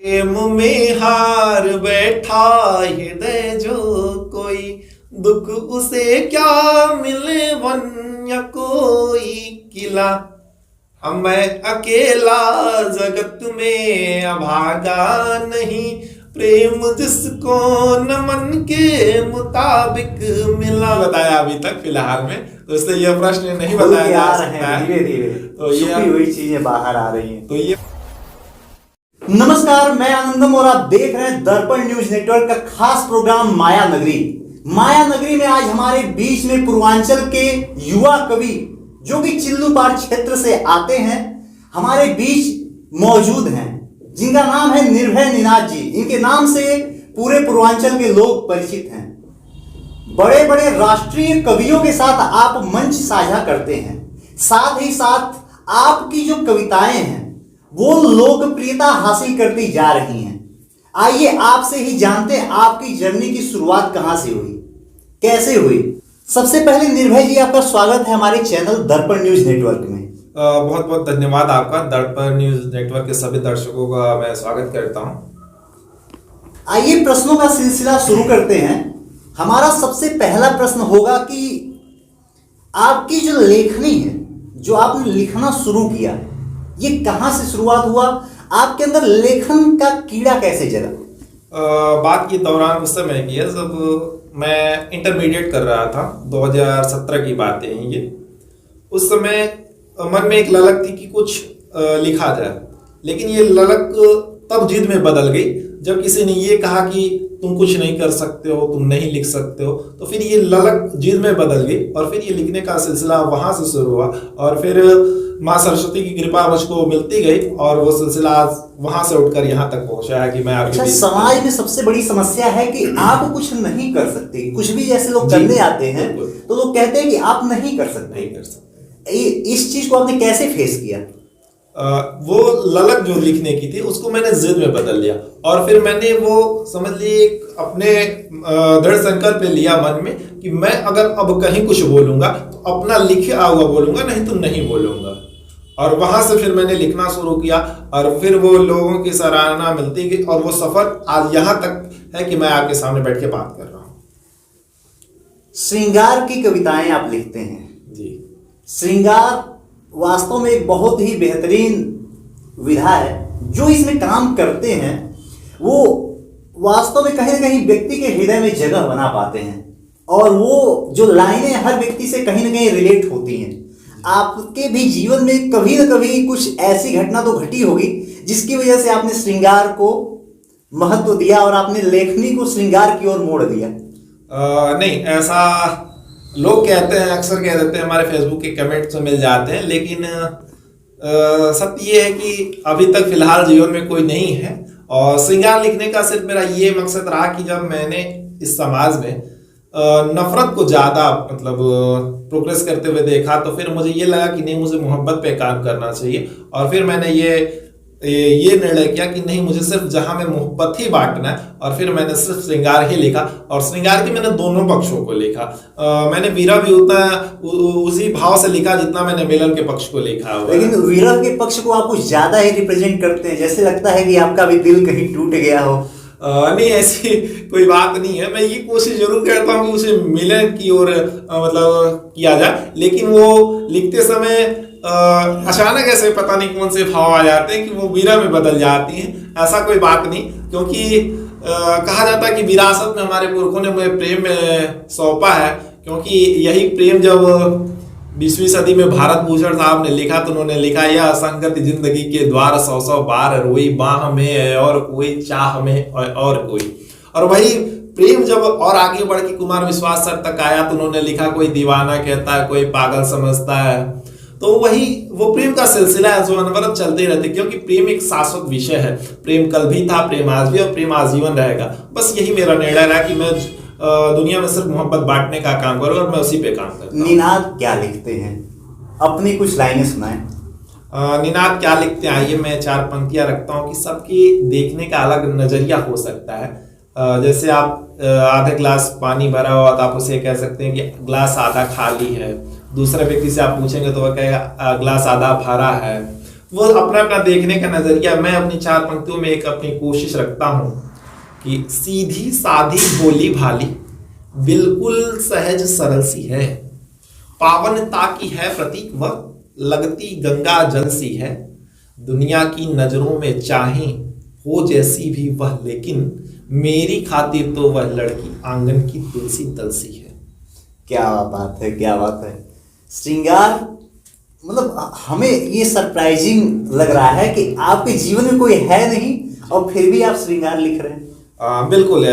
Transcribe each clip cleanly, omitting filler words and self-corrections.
प्रेम में हार बैठा हृदय जो कोई, दुख उसे क्या मिले वन या कोई किला। अब मैं अकेला जगत में अभागा नहीं, प्रेम जिसको न मन के मुताबिक मिला। बताया अभी तक फिलहाल में, तो इसलिए यह प्रश्न नहीं बताया जा सकता है। धीरे धीरे तो ये हुई चीजें बाहर आ रही हैं। तो ये नमस्कार, मैं आनंदम और आप देख रहे हैं दर्पण न्यूज नेटवर्क का खास प्रोग्राम माया नगरी। माया नगरी में आज हमारे बीच में पूर्वांचल के युवा कवि जो कि चिल्लूपार क्षेत्र से आते हैं, हमारे बीच मौजूद हैं, जिनका नाम है निर्भय निनाद जी। इनके नाम से पूरे पूर्वांचल के लोग परिचित हैं। बड़े बड़े राष्ट्रीय कवियों के साथ आप मंच साझा करते हैं, साथ ही साथ आपकी जो कविताएं हैं वो लोकप्रियता हासिल करती जा रही हैं। आइए आपसे ही जानते हैं आपकी जर्नी की शुरुआत कहां से हुई, कैसे हुई। सबसे पहले निर्भय जी, आपका स्वागत है हमारे चैनल दर्पण न्यूज नेटवर्क में। बहुत बहुत धन्यवाद आपका। दर्पण न्यूज नेटवर्क के सभी दर्शकों का मैं स्वागत करता हूं। आइए प्रश्नों का सिलसिला शुरू करते हैं। हमारा सबसे पहला प्रश्न होगा कि आपकी जो लेखनी है, जो आपने लिखना शुरू किया, ये कहां से शुरुआत हुआ? आपके अंदर लेखन का कीड़ा कैसे जगा? बात के दौरान उस समय की है जब मैं इंटरमीडिएट कर रहा था। 2017 की बातें हैं ये। उस समय मन में एक ललक थी कि कुछ लिखा जाए, लेकिन ये ललक तब जिद में बदल गई जब किसी ने ये कहा कि तुम कुछ नहीं कर सकते हो, तुम नहीं लिख सकते हो। तो फिर ये ललक जिद में बदल गई और फिर ये लिखने का सिलसिला वहां से शुरू हुआ और फिर माँ सरस्वती की कृपा मुझको मिलती गई और वो सिलसिला वहां से उठकर यहाँ तक पहुंचा है कि मैं अच्छा, समाज में सबसे बड़ी समस्या है कि आप कुछ नहीं कर सकते। कुछ भी जैसे लोग करने आते हैं तो लोग कहते हैं कि आप नहीं कर सकते। नहीं कर सकते। इस चीज को आपने कैसे फेस किया? वो ललक जो लिखने की थी उसको मैंने जिद में बदल लिया और फिर मैंने वो समझ लिए अपने दृढ़ संकल्प लिया मन में कि मैं अगर अब कहीं कुछ बोलूंगा तो अपना लिखा हुआ बोलूंगा, नहीं तो नहीं बोलूंगा। और वहां से फिर मैंने लिखना शुरू किया और फिर वो लोगों की सराहना मिलती गई और वो सफर आज यहाँ तक है कि मैं आपके सामने बैठ के बात कर रहा हूँ। श्रृंगार की कविताएं आप लिखते हैं जी। श्रृंगार वास्तव में एक बहुत ही बेहतरीन विधा है। जो इसमें काम करते हैं वो वास्तव में कहीं ना कहीं व्यक्ति के हृदय में जगह बना पाते हैं और वो जो लाइनें हर व्यक्ति से कहीं ना कहीं रिलेट होती हैं। आपके भी जीवन में कभी ना कभी कुछ ऐसी घटना तो घटी होगी जिसकी वजह से आपने श्रृंगार को महत्व दिया और आपने लेखनी को श्रृंगार की ओर मोड़ दिया। नहीं, ऐसा लोग कहते हैं, अक्सर कह देते हैं, हमारे फेसबुक के कमेंट्स में मिल जाते हैं, लेकिन सत्य ये है कि अभी तक फिलहाल जीवन में कोई नहीं है। और श्रृंगार लिखने का सिर्फ मेरा ये मकसद रहा कि जब मैंने इस समाज में नफरत को ज्यादा प्रोग्रेस करते हुए देखा तो फिर मुझे ये लगा कि नहीं, मुझे मोहब्बत पे काम करना चाहिए। और फिर मैंने ये निर्णय किया कि नहीं, मुझे सिर्फ जहां में मोहब्बत ही बांटना है और फिर मैंने सिर्फ श्रृंगार ही लिखा और श्रृंगार की मैंने दोनों पक्षों को लिखा। मैंने वीरा भी उसी भाव से लिखा जितना मैंने मिलन के पक्ष को लिखा। लेकिन वीरा के पक्ष को आप कुछ ज्यादा ही रिप्रेजेंट करते हैं, जैसे लगता है कि आपका भी दिल कहीं टूट गया हो। नहीं, ऐसी कोई बात नहीं है। मैं ये कोशिश जरूर करता हूँ कि उसे मिलन की ओर किया जाए, लेकिन वो लिखते समय अचानक ऐसे पता नहीं कौन से भाव आ जाते हैं कि वो वीरा में बदल जाती हैं। ऐसा कोई बात नहीं, क्योंकि कहा जाता है कि विरासत में हमारे पुरखों ने मुझे प्रेम में सौंपा है, क्योंकि यही प्रेम जब 20वीं सदी में भारत भूषण साहब ने लिखा तो उन्होंने लिखा, यह असंगत जिंदगी के द्वार 100 बार रोई, बाह में और कोई चाह में और कोई। और वही प्रेम जब और आगे बढ़ के कुमार विश्वास सर तक आया तो उन्होंने लिखा, कोई दीवाना कहता है, कोई पागल समझता है। तो वही वो प्रेम का सिलसिला है जो अनवरत चलते रहते, क्योंकि प्रेम एक शाश्वत विषय है। प्रेम कल भी था, प्रेम आज भी और प्रेम आजीवन रहेगा। बस यही मेरा निर्णय रहा कि मैं दुनिया में सिर्फ मोहब्बत बांटने का काम करूं और मैं उसी पे काम करता हूं। निनाद क्या लिखते हैं? अपनी कुछ लाइनें सुनाएं। निनाद क्या लिखते हैं, आइए मैं 4 पंक्तियां रखता हूं कि सबकी देखने का अलग नजरिया हो सकता है। जैसे आप आधा गिलास पानी भरा हुआ तो आप उसे कह सकते हैं कि गिलास आधा खाली है। दूसरे व्यक्ति से आप पूछेंगे तो वह कहेगा गिलास आधा भरा है। वो अपना अपना देखने का नजरिया। मैं अपनी 4 पंक्तियों में एक अपनी कोशिश रखता हूं कि सीधी साधी भोली भाली बिल्कुल सहज सरल सी है, पावनता की है प्रतीक वह, लगती गंगा जल सी है, दुनिया की नजरों में चाहे हो जैसी भी वह, लेकिन मेरी खातिर तो वह लड़की आंगन की तुलसी तलसी है। क्या बात है, क्या बात है। श्रृंगार, मतलब हमें ये सरप्राइजिंग लग रहा है कि आपके जीवन में कोई है नहीं और फिर भी आप श्रृंगार लिख रहे हैं। बिल्कुल।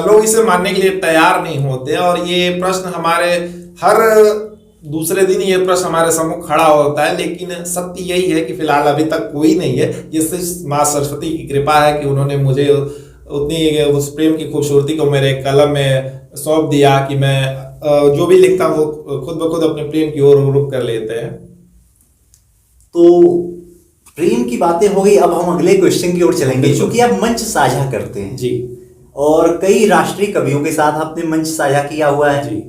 लोग इसे मानने के लिए तैयार नहीं होते और ये प्रश्न हमारे हर दूसरे दिन ये प्रश्न हमारे सम्मुख खड़ा होता है, लेकिन सत्य यही है कि फिलहाल अभी तक कोई नहीं है। जिससे माँ सरस्वती की कृपा है कि उन्होंने मुझे उतनी उस प्रेम की खूबसूरती को मेरे कलम में सौंप दिया कि मैं जो भी लिखता हूँ वो खुद ब खुद अपने प्रेम की ओर रुख कर लेते हैं। तो प्रेम की बातें हो गई, अब हम अगले क्वेश्चन की ओर चलेंगे। क्योंकि आप मंच साझा करते हैं जी, और कई राष्ट्रीय कवियों के साथ आपने मंच साझा किया हुआ है जी।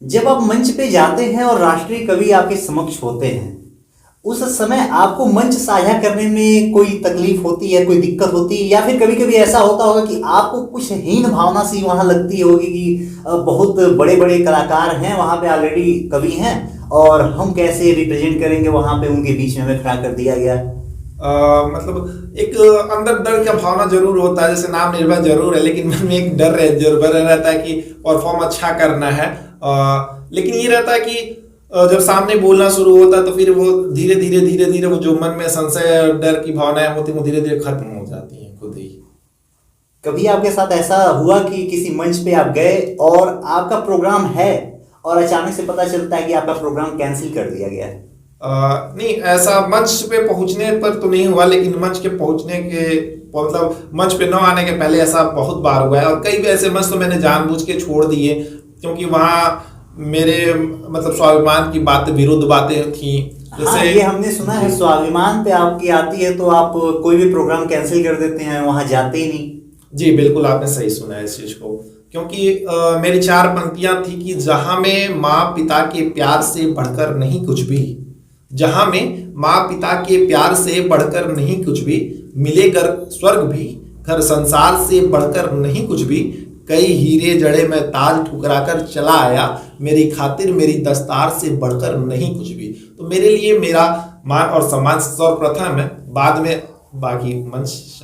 जब आप मंच पे जाते हैं और राष्ट्रीय कवि आपके समक्ष होते हैं, उस समय आपको मंच साझा करने में कोई तकलीफ होती है, कोई दिक्कत होती है, या फिर कभी कभी ऐसा होता होगा कि आपको कुछ हीन भावना सी वहां लगती होगी कि बहुत बड़े बड़े कलाकार हैं वहां पे, ऑलरेडी कवि हैं, और हम कैसे रिप्रेजेंट करेंगे वहां पे, उनके बीच में हमें खड़ा कर दिया गया। मतलब एक अंदर डर का भावना जरूर होता है, जैसे नाम निर्भर जरूर है, लेकिन मन में एक डर जरूर रहता है कि परफॉर्म अच्छा करना है। लेकिन ये रहता है कि जब सामने बोलना शुरू होता है तो फिर वो धीरे धीरे वो जो मन में संशय डर की भावनाएं होती हैं वो धीरे धीरे खत्म हो जाती हैं खुद ही। कभी आपके साथ ऐसा हुआ कि किसी मंच पे आप गए और आपका प्रोग्राम है और अचानक से पता चलता है कि आपका प्रोग्राम कैंसिल कर दिया गया है? नहीं, ऐसा मंच पे पहुंचने पर तो नहीं हुआ, लेकिन मंच के पहुंचने के मतलब मंच पे न आने के पहले ऐसा बहुत बार हुआ है। और कई भी ऐसे मंच तो मैंने जानबूझ के छोड़ दिए क्योंकि वहाँ मेरे मतलब स्वाभिमान की बातें, विरुद्ध बातें थी। हाँ, ये हमने सुना है, स्वाभिमान पे आपकी आती है तो आप कोई भी प्रोग्राम कैंसिल कर देते हैं, वहां जाते ही नहीं। जी बिल्कुल, आपने सही सुना है इस चीज को। क्योंकि मेरी 4 पंक्तियां थी कि जहां में माँ पिता के प्यार से बढ़कर नहीं कुछ भी, जहां में माँ पिता के प्यार से बढ़कर नहीं कुछ भी, मिले घर स्वर्ग भी, घर संसार से बढ़कर नहीं कुछ भी, कई हीरे जड़े में ताज ठुकरा कर चला आया, मेरी खातिर मेरी दस्तार से बढ़कर नहीं कुछ भी। तो मेरे लिए मेरा मान और सम्मान सर्वप्रथम है, बाद में बाकी मंच।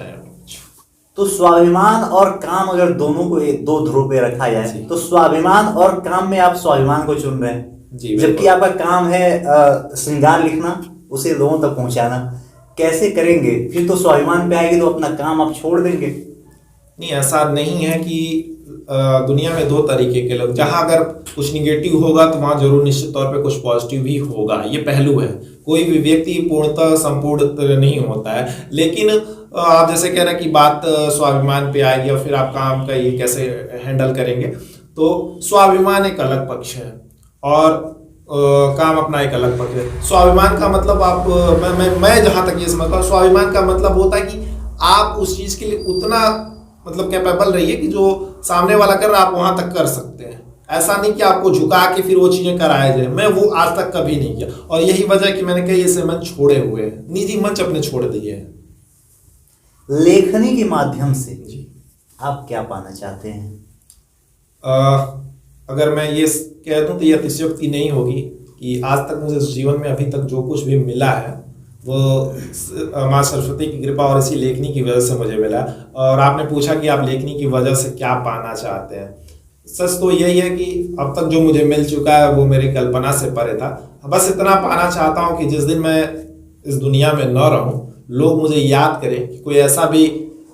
तो स्वाभिमान और काम अगर दोनों को दो ध्रुव पे रखा जाए तो स्वाभिमान और काम में आप स्वाभिमान को चुन रहे हैं, जबकि आपका काम है श्रृंगार लिखना, उसे लोगों तक पहुंचाना। कैसे करेंगे? फिर तो स्वाभिमान पे आएगी तो अपना काम आप छोड़ देंगे। नहीं, ऐसा नहीं है कि दुनिया में 2 तरीके के लोग, जहां अगर कुछ निगेटिव होगा तो वहां जरूर निश्चित तौर पे कुछ पॉजिटिव भी होगा। ये पहलू है, कोई भी व्यक्ति पूर्णतः संपूर्ण नहीं होता है। लेकिन आप जैसे कह रहे हैं कि बात स्वाभिमान पे आएगी और फिर आप काम का ये कैसे हैंडल करेंगे, तो स्वाभिमान एक अलग पक्ष है और काम अपना एक अलग पक्ष है। स्वाभिमान का मतलब आप मैं जहां तक ये समझता हूँ, स्वाभिमान का मतलब होता है कि आप उस चीज के लिए उतना मतलब कैपेबल रहिए कि जो सामने वाला कर रहा आप वहां तक कर सकते हैं। ऐसा नहीं कि आपको झुका के फिर वो चीजें कराया जाए। मैं वो आज तक कभी नहीं किया और यही वजह है कि मैंने कई ऐसे मंच छोड़े हुए हैं, निजी मंच अपने छोड़ दिए हैं। लेखनी के माध्यम से जी आप क्या पाना चाहते हैं? अगर मैं ये कह दूं तो ये अतिशयोक्ति नहीं होगी कि आज तक मुझे जीवन में अभी तक जो कुछ भी मिला है वो माँ सरस्वती की कृपा और इसी लेखनी की वजह से मुझे मिला। और आपने पूछा कि आप लेखनी की वजह से क्या पाना चाहते हैं, सच तो यही है कि अब तक जो मुझे मिल चुका है वो मेरी कल्पना से परे था। बस इतना पाना चाहता हूँ कि जिस दिन मैं इस दुनिया में न रहूँ, लोग मुझे याद करें कि कोई ऐसा भी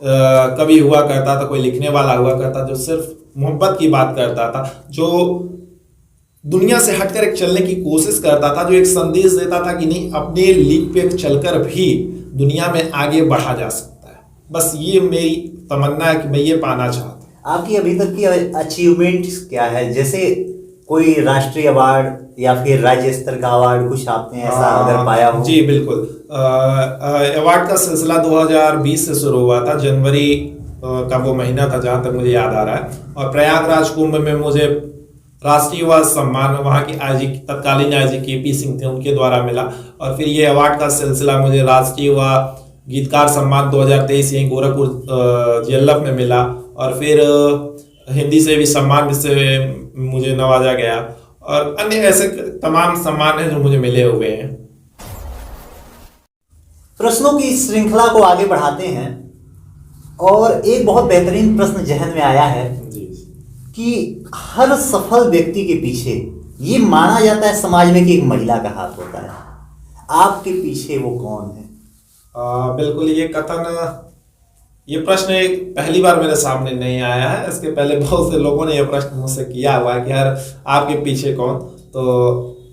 कवि हुआ करता था, कोई लिखने वाला हुआ करता जो सिर्फ मोहब्बत की बात करता था, जो दुनिया से हटकर एक चलने की कोशिश करता था, जो एक संदेश देता था कि नहीं, अपने लीक पे चलकर भी दुनिया में आगे बढ़ा जा सकता है। बस ये मेरी तमन्ना है कि मैं ये पाना चाहता हूँ। आपकी अभी तक की अचीवमेंट्स क्या है? जैसे कोई राष्ट्रीय अवार्ड या फिर राज्य स्तर का अवार्ड, कुछ आपने ऐसा अगर पाया हो? जी बिल्कुल। अवार्ड का सिलसिला 2020 से शुरू हुआ था, जनवरी का वो महीना था जहाँ तक मुझे याद आ रहा है, और प्रयागराज कुंभ में मुझे राष्ट्रीय युवा सम्मान वहाँ की आईजी, तत्कालीन आईजी केपी सिंह थे, उनके द्वारा मिला। और फिर ये अवार्ड का सिलसिला मुझे राष्ट्रीय युवा गीतकार सम्मान 2023 यहीं गोरखपुर जीएलएफ में मिला। और फिर हिंदी से भी सम्मान से मुझे नवाजा गया, और अन्य ऐसे तमाम सम्मान हैं जो मुझे मिले हुए हैं। प्रश्नों की इस श्रृंखला को आगे बढ़ाते हैं, और एक बहुत बेहतरीन प्रश्न जहन में आया है जी। कि हर सफल व्यक्ति के पीछे ये माना जाता है समाज में कि एक महिला का हाथ होता है। आपके पीछे वो कौन है? बिल्कुल, ये प्रश्न एक पहली बार मेरे सामने नहीं आया है। इसके पहले बहुत से लोगों ने यह प्रश्न मुझसे किया हुआ है कि यार आपके पीछे कौन। तो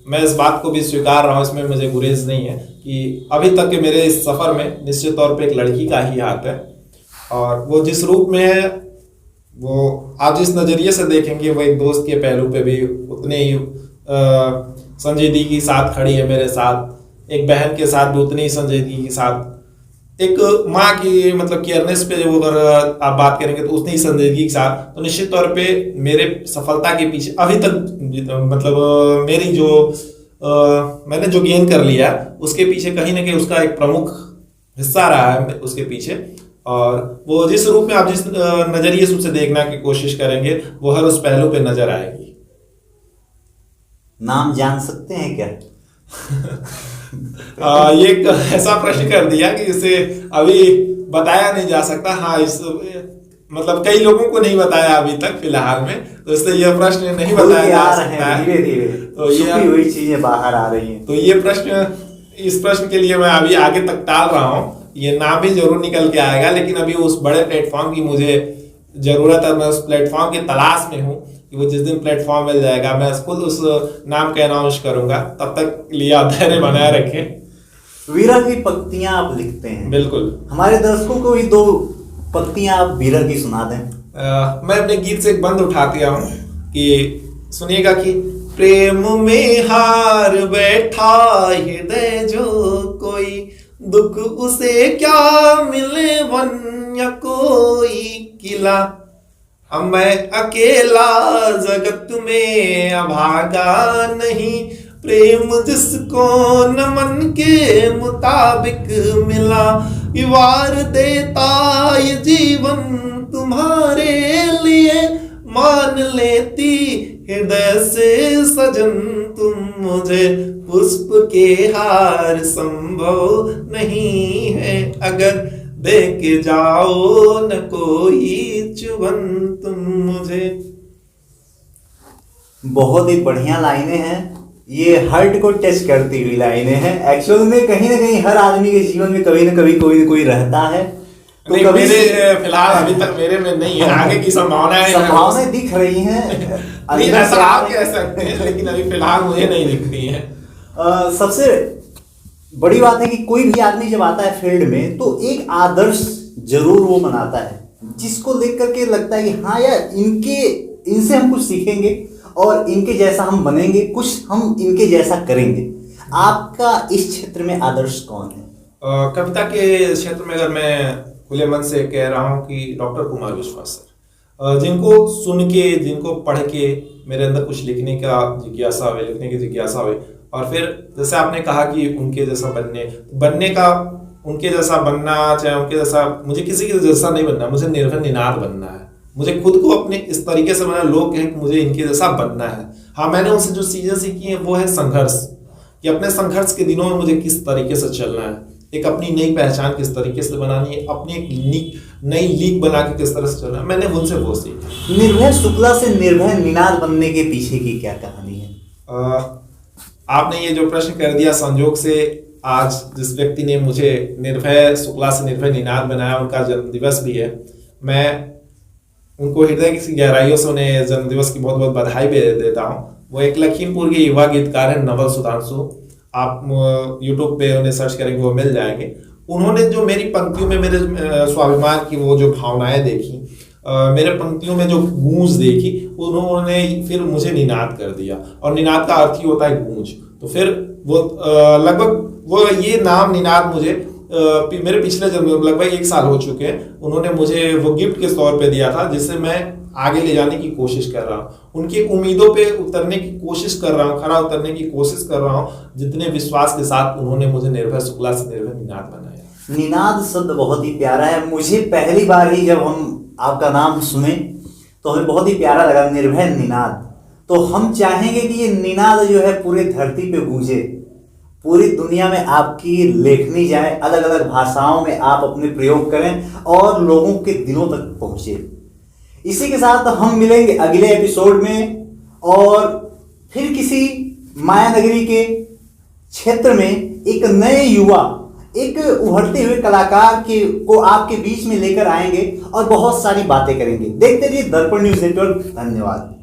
मैं इस बात को भी स्वीकार रहा हूँ, इसमें मुझे गुरेज नहीं है कि अभी तक के मेरे इस सफर में निश्चित तौर पे एक लड़की का ही हाथ है, और वो जिस रूप में है, वो आप जिस नजरिए से देखेंगे, वो एक दोस्त के पहलू पे भी उतने ही संजीदगी के साथ खड़ी है मेरे साथ, एक बहन के साथ भी उतनी ही संजीदगी के साथ, एक माँ की मतलब केयरनेस पे जो अगर आप बात करेंगे तो उतनी ही संजीदगी के साथ। तो निश्चित तौर पे मेरे सफलता के पीछे अभी तक मतलब मेरी जो मैंने जो गेन कर लिया उसके पीछे कहीं ना कहीं उसका एक प्रमुख हिस्सा रहा है उसके पीछे। और वो जिस रूप में आप जिस नजरिए से उसे देखना की कोशिश करेंगे, वो हर उस पहलू पे नजर आएगी। नाम जान सकते हैं क्या? ये एक ऐसा प्रश्न कर दिया कि इसे अभी बताया नहीं जा सकता। हाँ, इस मतलब कई लोगों को नहीं बताया अभी तक फिलहाल में, तो इसलिए यह प्रश्न नहीं बताया जा सकता है। धीरे धीरे तो ये हुई चीजें बाहर आ रही हैं। तो ये प्रश्न, इस प्रश्न के लिए मैं अभी आगे तक टाल रहा हूँ। ये नाम भी जरूर निकल के आएगा, लेकिन अभी उस बड़े प्लेटफॉर्म की मुझे जरूरत है। मैं उस प्लेटफॉर्म की तलाश में हूँ कि वो जिस दिन प्लेटफॉर्म मिल जाएगा मैं खुद उस नाम का अनाउंस करूंगा। तब तक लिए आप धैर्य बनाए रखें। विरह की पंक्तियां आप लिखते हैं। बिल्कुल। हमारे दर्शकों को भी 2 पंक्तियां आप विरह की सुना दें। मैं अपने गीत से एक बंद उठा दिया हूँ कि सुनिएगा कि प्रेम में हार बैठा हृदय जो कोई, दुख उसे क्या मिले वन या कोई किला। अब मैं अकेला जगत में अभागा नहीं, प्रेम जिसको न मन के मुताबिक मिला। वार देता ये जीवन तुम्हारे लिए, मान लेती हृदय से सजन तुम मुझे। पुष्प के हार संभव नहीं है अगर दे के जाओ न कोई चुभन तुम मुझे। बहुत ही बढ़िया लाइनें हैं, ये हर्ट को टच करती हुई लाइनें हैं। एक्चुअल में कहीं ना कहीं हर आदमी के जीवन में कभी ना कभी कोई ना कोई रहता है। तो कभी मेरे फिलहाल अभी तक मेरे में नहीं है, आगे की संभावनाएं दिख रही हैं। नहीं, ऐसा आप कह सकते हैं, लेकिन अभी फिलहाल मुझे नहीं दिखती है। सबसे बड़ी बात है कि कोई भी आदमी जब आता है फील्ड में तो एक आदर्श जरूर वो बनाता है, जिसको देख करके लगता है कि हाँ यार इनसे हम कुछ सीखेंगे और इनके जैसा हम बनेंगे, कुछ हम इनके जैसा करेंगे। आपका इस क्षेत्र में आदर्श कौन है? कविता के क्षेत्र में अगर मैं खुले मन से कह रहा हूँ कि डॉक्टर कुमार विश्वास सर, जिनको सुन के, जिनको पढ़ के मेरे अंदर कुछ लिखने का जिज्ञासा हुए, लिखने की जिज्ञासा हुई। और फिर जैसे आपने कहा कि उनके जैसा बनने का, उनके जैसा बनना, चाहे उनके जैसा, मुझे किसी के जैसा नहीं बनना, मुझे निर्भय निनाद बनना है। मुझे खुद को अपने इस तरीके से बना, लोग कहें कि मुझे इनके जैसा बनना है। हाँ, मैंने उनसे जो चीजें सीखी हैं वो है संघर्ष, कि अपने संघर्ष के दिनों में मुझे किस तरीके से चलना है, एक अपनी नई पहचान किस तरीके से बनानी है, अपनी एक नई लीग बना के किस तरह से चलना है। मैंने उनसे वो सीखा। निर्भय शुक्ला से निर्भय निनाद बनने के पीछे की क्या कहानी है? आपने ये जो प्रश्न कर दिया, संजोग से आज जिस व्यक्ति ने मुझे निर्भय शुक्ला से निर्भय निनाद बनाया, उनका जन्मदिवस भी है। मैं उनको हृदय की गहराइयों से उन्हें जन्मदिवस की बहुत बहुत बधाई भी देता हूँ। वो एक लखीमपुर के युवा गीतकार हैं, नवल सुधांशु। आप यूट्यूब पे उन्हें सर्च करेंगे, वो मिल जाएंगे। उन्होंने जो मेरी पंक्तियों में मेरे स्वाभिमान की वो जो भावनाएं देखी, मेरे पंक्तियों में जो गूंज देखी, उन्होंने फिर मुझे निनाद कर दिया। और निनाद का अर्थ ही होता है गूंज। तो फिर वो लगभग वो ये नाम निनाद मुझे मेरे पिछले जन्म में लगभग 1 साल हो चुके हैं, उन्होंने मुझे वो गिफ्ट के तौर पे दिया था, जिससे मैं आगे ले जाने की कोशिश कर रहा हूँ, उनकी उम्मीदों पे उतरने की कोशिश कर रहा हूँ, खरा उतरने की कोशिश कर रहा हूँ, जितने विश्वास के साथ उन्होंने मुझे निर्भय शुक्ला से निर्भय निनाद बनाया। निनाद शब्द बहुत ही प्यारा है। मुझे पहली बार ही जब हम आपका नाम सुने तो हमें बहुत ही प्यारा लगा, निर्भय निनाद। तो हम चाहेंगे कि ये निनाद जो है पूरे धरती पे गूंजे, पूरी दुनिया में आपकी लेखनी जाए, अलग अलग भाषाओं में आप अपने प्रयोग करें और लोगों के दिलों तक पहुंचे। इसी के साथ हम मिलेंगे अगले एपिसोड में, और फिर किसी माया नगरी के क्षेत्र में एक नए युवा, एक उभरते हुए कलाकार को आपके बीच में लेकर आएंगे और बहुत सारी बातें करेंगे। देखते रहिए दर्पण न्यूज नेटवर्क। धन्यवाद।